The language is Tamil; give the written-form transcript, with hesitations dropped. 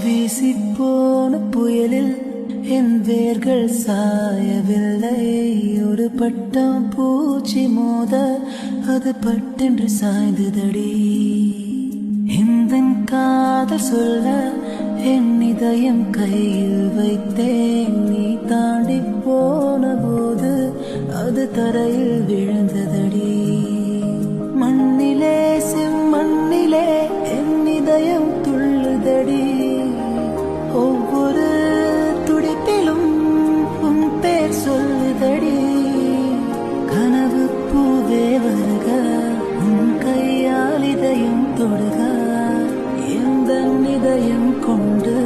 வீசிப்போன புயலில் என் வேர்கள் சாயவில்லை. ஒரு பட்டம் பூச்சி மோத அது பட்டென்று சாய்ந்ததடி. இந்த காதல் சொல்ல என் இதயம் கையில் வைத்தேன். நீ தாண்டி போன போது அது தரையில் விழுந்ததடி. மண்ணிலே செம்மண்ணிலே என் இதயம் துள்ளுதடி. ஒவ்வொரு துடிப்பிலும் உன் பேர் சொல்லுதடி. கனவு பூவே வருக, உன் கையால் இதயம் தொடுக. எந்த இதயம் கொண்டு